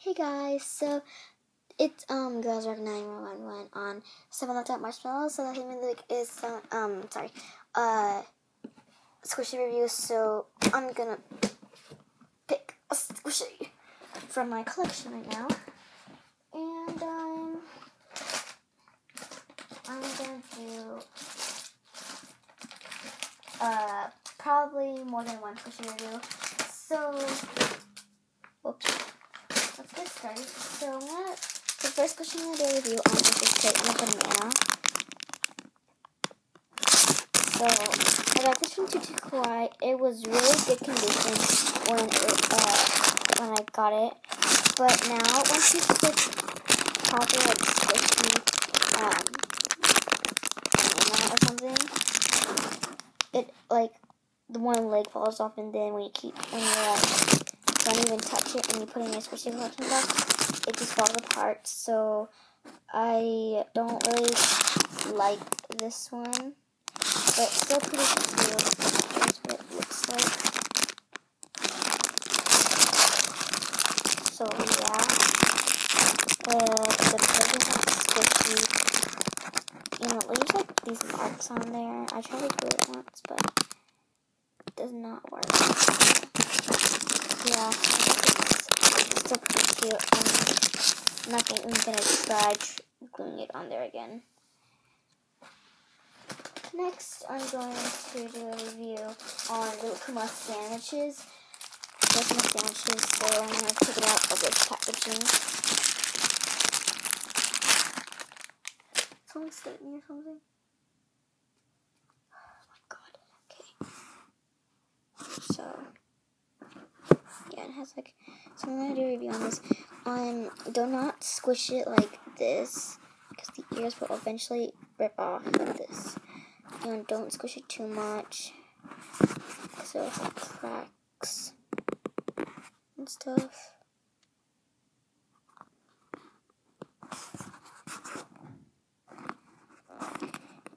Hey guys, so it's girlsrock9111 on 7 Laptop Marshmallows. So the theme of the week is squishy review. So I'm gonna pick a squishy from my collection right now, and I'm gonna do probably more than one squishy review. So let's get started. So the first question I'm going to do a review on is this crate and a banana. So I got this from Tutti Kawaii. It was really good condition when I got it. But now once you put proper squishy banana or something, it the one leg falls off, and then when you don't even touch it and you put it in your squishy collection box, it just falls apart. So I don't really like this one, but it's still pretty cute. Here's what it looks like. So yeah, the present is squishy, and it leaves these marks on there. I tried to do it once, but it does not work. Yeah, it's still pretty cute. I'm not even going to try gluing it on there again. Next, I'm going to do a review on Little Kuma sandwiches. Those are my sandwiches, so I'm going to take it out of this packaging. Someone state me or something? Oh my god, okay. So yeah, it has so I'm going to do a review on this. Do not squish it like this, because the ears will eventually rip off like this. And don't squish it too much, because it'll have cracks and stuff.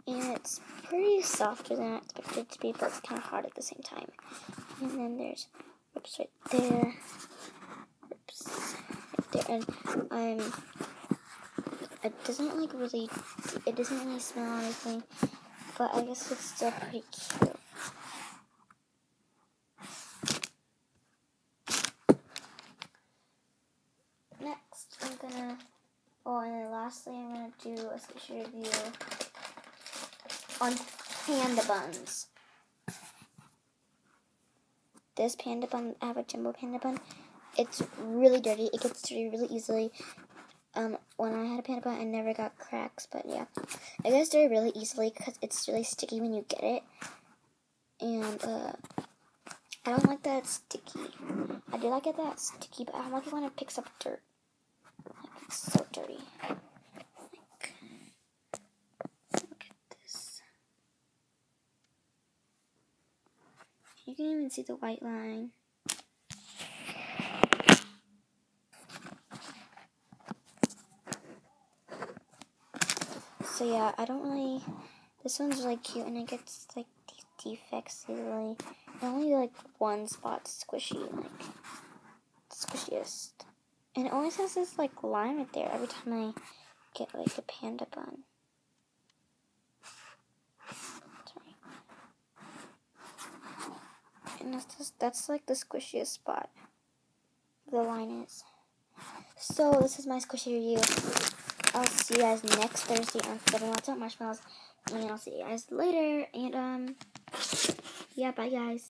And it's pretty softer than I expected it to be, but it's kind of hard at the same time. And then there's rips right there. And it doesn't really smell or anything, but I guess it's still pretty cute. Next, and then lastly, I'm gonna do a squishy review on panda buns. This panda bun, I have a jumbo panda bun. It's really dirty. It gets dirty really easily. When I had a panda bun, I never got cracks, but yeah, it gets dirty really easily because it's really sticky when you get it. And I don't like that it's sticky. I do like it that it's sticky, but I don't like it when it picks up dirt. It's so dirty. Look at this. You can even see the white line. So yeah, this one's really cute, and it gets these defects easily. Only one spot's squishy, squishiest. And it always has this line right there every time I get a panda bun. Sorry. And that's the squishiest spot. The line is. So this is my squishy review. I'll see you guys next Thursday on 7 Laptop Marshmallows, and I'll see you guys later. And yeah, bye guys.